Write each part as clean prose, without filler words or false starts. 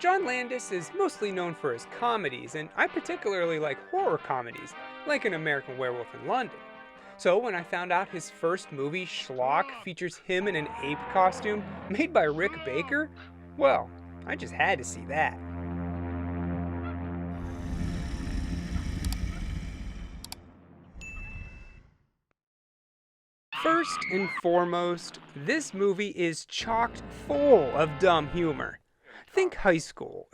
John Landis is mostly known for his comedies, and I particularly like horror comedies, like An American Werewolf in London. So when I found out his first movie, Schlock, features him in an ape costume made by Rick Baker, well, I just had to see that. First and foremost, this movie is chock full of dumb humor. Think high school.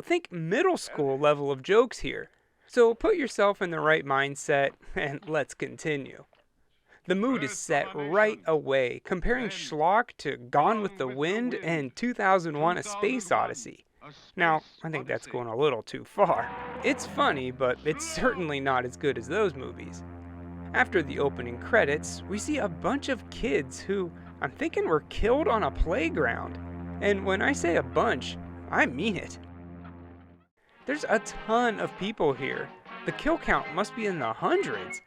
Think middle school level of jokes here. So put yourself in the right mindset and let's continue. The mood is set right away, comparing Schlock to Gone with the Wind and 2001: A Space Odyssey. Now, I think that's going a little too far. It's funny, but it's certainly not as good as those movies. After the opening credits, we see a bunch of kids who I'm thinking were killed on a playground. And when I say a bunch, I mean it. There's a ton of people here. The kill count must be in the hundreds.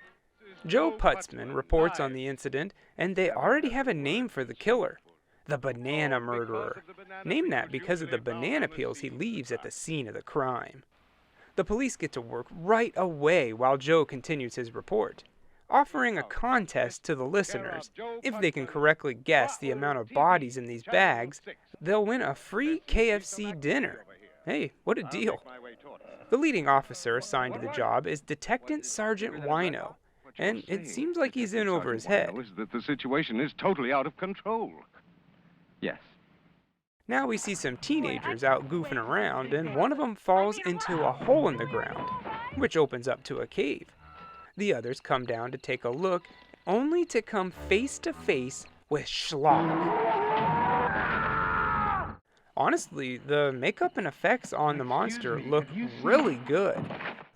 Joe Putzman reports on the incident, and they already have a name for the killer. The Banana Murderer. Named that because of the banana peels he leaves at the scene of the crime. The police get to work right away while Joe continues his report, offering a contest to the listeners. If they can correctly guess the amount of bodies in these bags, they'll win a free KFC dinner. Hey, what a deal. The leading officer assigned to the job is Detective Sergeant Wino, and it seems like he's in over his head. That the situation is totally out of control. Yes. Now we see some teenagers out goofing around, and one of them falls into a hole in the ground, which opens up to a cave. The others come down to take a look, only to come face to face with Schlock. Honestly, the makeup and effects on the monster look really good.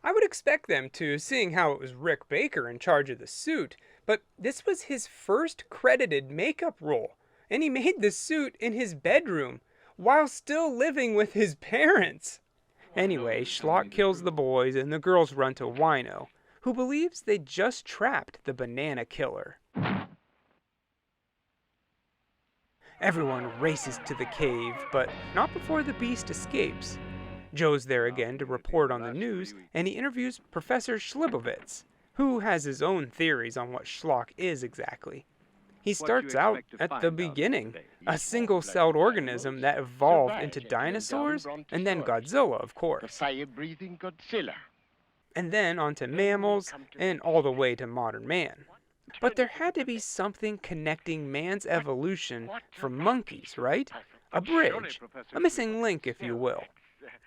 I would expect them to, seeing how it was Rick Baker in charge of the suit, but this was his first credited makeup role, and he made the suit in his bedroom while still living with his parents. Anyway, Schlock kills the boys and the girls run to Wino, who believes they just trapped the banana killer. Everyone races to the cave, but not before the beast escapes. Joe's there again to report on the news, and he interviews Professor Schlibowitz, who has his own theories on what Schlock is exactly. He starts out at the beginning, a single-celled organism that evolved into dinosaurs, and then Godzilla, of course. Fire-breathing Godzilla. And then onto mammals, and all the way to modern man. But there had to be something connecting man's evolution from monkeys, right? A bridge, a missing link, if you will.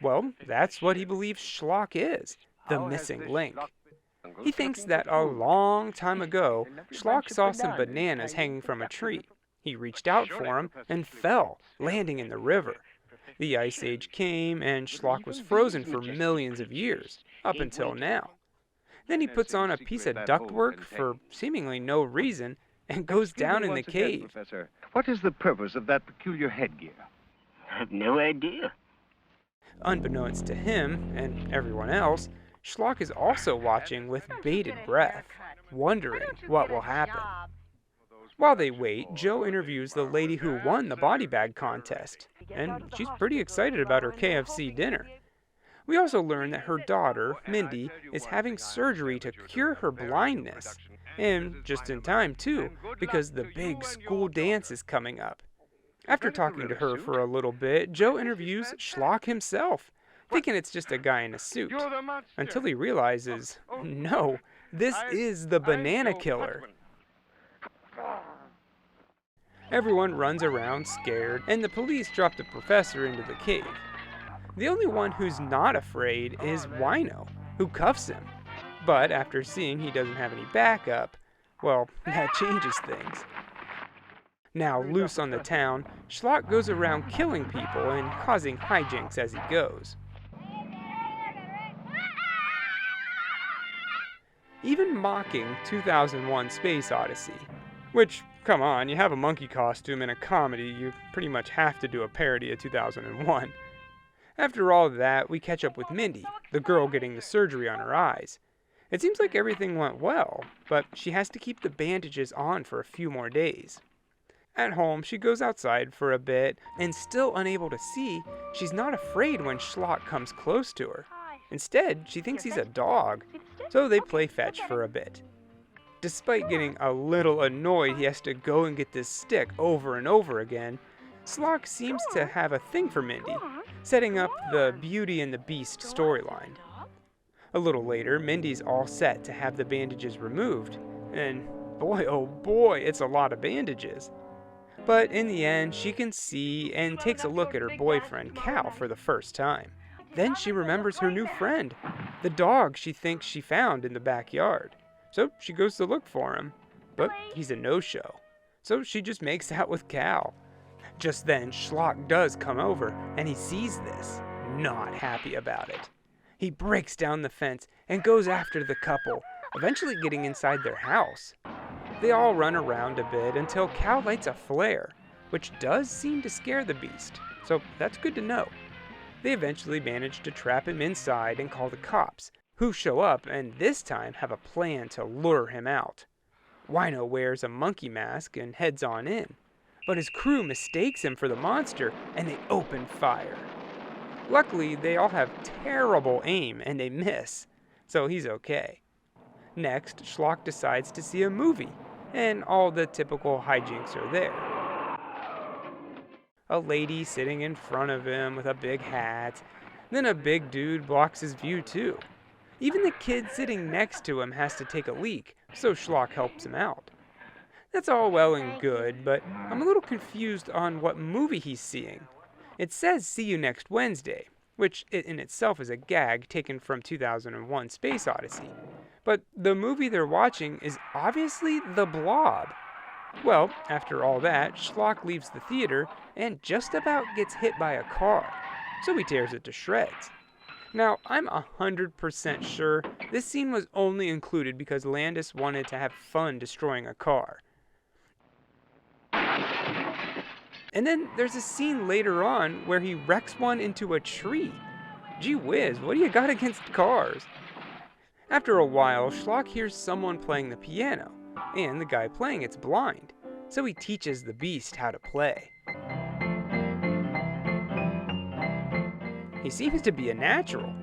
Well, that's what he believes Schlock is, the missing link. He thinks that a long time ago, Schlock saw some bananas hanging from a tree. He reached out for them and fell, landing in the river. The Ice Age came, and Schlock was frozen for millions of years, up until now. Then he puts on a piece of ductwork for seemingly no reason and goes down in the cave. Professor, what is the purpose of that peculiar headgear? I have no idea. Unbeknownst to him and everyone else, Schlock is also watching with bated breath, wondering what will happen. While they wait, Joe interviews the lady who won the body bag contest, and she's pretty excited about her KFC dinner. We also learn that her daughter, Mindy, is having surgery to cure her blindness. And just in time, too, because the big school dance is coming up. After talking to her for a little bit, Joe interviews Schlock himself, thinking it's just a guy in a suit, until he realizes, no, this is the banana killer. Everyone runs around scared, and the police drop the professor into the cave. The only one who's not afraid is Wino, who cuffs him. But after seeing he doesn't have any backup, well, that changes things. Now loose on the town, Schlock goes around killing people and causing hijinks as he goes. Even mocking 2001: Space Odyssey. Which, come on, you have a monkey costume in a comedy, you pretty much have to do a parody of 2001. After all that, we catch up with Mindy, the girl getting the surgery on her eyes. It seems like everything went well, but she has to keep the bandages on for a few more days. At home, she goes outside for a bit, and still unable to see, she's not afraid when Schlock comes close to her. Instead, she thinks he's a dog, so they play fetch for a bit. Despite getting a little annoyed he has to go and get this stick over and over again, Schlock seems to have a thing for Mindy, setting up the Beauty and the Beast storyline. A little later, Mindy's all set to have the bandages removed, and boy oh boy, it's a lot of bandages. But in the end, she can see and takes a look at her boyfriend, Cal, for the first time. Then she remembers her new friend, the dog she thinks she found in the backyard. So she goes to look for him, but he's a no-show. So she just makes out with Cal. Just then, Schlock does come over, and he sees this, not happy about it. He breaks down the fence and goes after the couple, eventually getting inside their house. They all run around a bit until Cal lights a flare, which does seem to scare the beast, so that's good to know. They eventually manage to trap him inside and call the cops, who show up and this time have a plan to lure him out. Wino wears a monkey mask and heads on in, but his crew mistakes him for the monster and they open fire. Luckily, they all have terrible aim and they miss, so he's okay. Next, Schlock decides to see a movie, and all the typical hijinks are there. A lady sitting in front of him with a big hat, then a big dude blocks his view too. Even the kid sitting next to him has to take a leak, so Schlock helps him out. That's all well and good, but I'm a little confused on what movie he's seeing. It says "See you next Wednesday," which in itself is a gag taken from 2001 Space Odyssey. But the movie they're watching is obviously The Blob. Well, after all that, Schlock leaves the theater and just about gets hit by a car, so he tears it to shreds. Now, I'm 100% sure this scene was only included because Landis wanted to have fun destroying a car. And then there's a scene later on where he wrecks one into a tree. Gee whiz, what do you got against cars? After a while, Schlock hears someone playing the piano, and the guy playing it's blind, so he teaches the beast how to play. He seems to be a natural.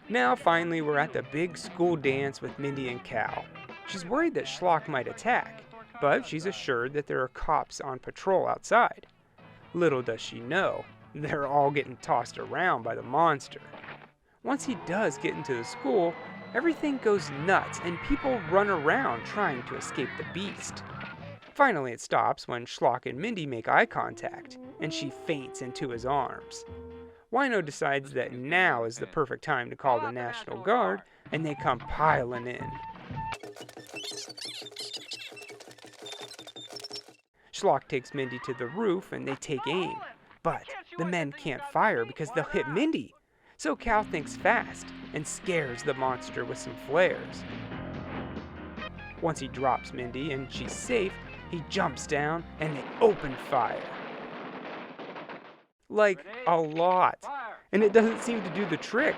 Now finally we're at the big school dance with Mindy and Cal. She's worried that Schlock might attack, but she's assured that there are cops on patrol outside. Little does she know, they're all getting tossed around by the monster. Once he does get into the school, everything goes nuts and people run around trying to escape the beast. Finally it stops when Schlock and Mindy make eye contact, and she faints into his arms. Wino decides that now is the perfect time to call the National Guard, and they come piling in. Schlock takes Mindy to the roof and they take aim, but the men can't fire because they'll hit Mindy. So Cal thinks fast and scares the monster with some flares. Once he drops Mindy and she's safe, he jumps down and they open fire. Like, a lot. And it doesn't seem to do the trick.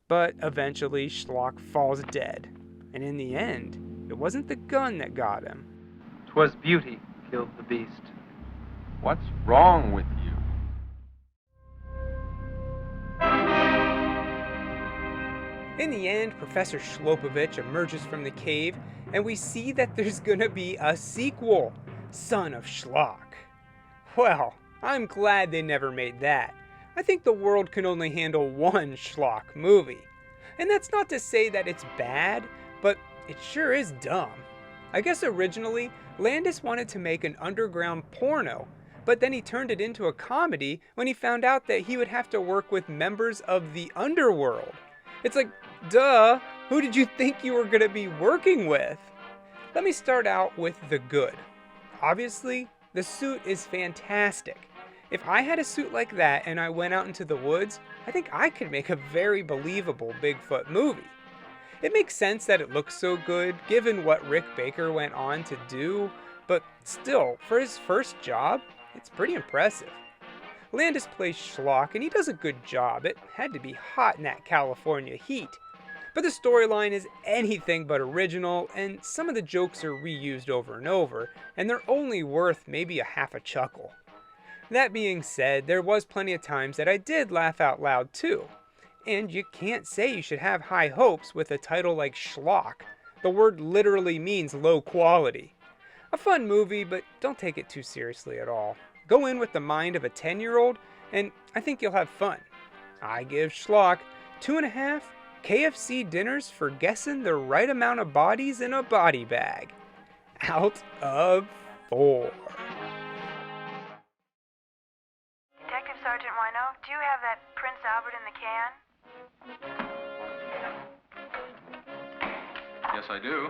But eventually, Schlock falls dead. And in the end, it wasn't the gun that got him. 'Twas beauty killed the beast. What's wrong with you? In the end, Professor Shlopovich emerges from the cave, and we see that there's gonna be a sequel, Son of Schlock. Well, I'm glad they never made that. I think the world can only handle one Schlock movie. And that's not to say that it's bad, but it sure is dumb. I guess originally, Landis wanted to make an underground porno, but then he turned it into a comedy when he found out that he would have to work with members of the underworld. It's like, duh, who did you think you were gonna be working with? Let me start out with the good. Obviously, the suit is fantastic. If I had a suit like that and I went out into the woods, I think I could make a very believable Bigfoot movie. It makes sense that it looks so good given what Rick Baker went on to do, but still, for his first job, it's pretty impressive. Landis plays Schlock and he does a good job. It had to be hot in that California heat. But the storyline is anything but original, and some of the jokes are reused over and over, and they're only worth maybe a half a chuckle. That being said, there was plenty of times that I did laugh out loud too. And you can't say you should have high hopes with a title like Schlock. The word literally means low quality. A fun movie, but don't take it too seriously at all. Go in with the mind of a 10-year-old, and I think you'll have fun. I give Schlock 2.5 KFC dinners for guessing the right amount of bodies in a body bag. Out of 4. Detective Sergeant Wino, do you have that Prince Albert in the can? Yes, I do.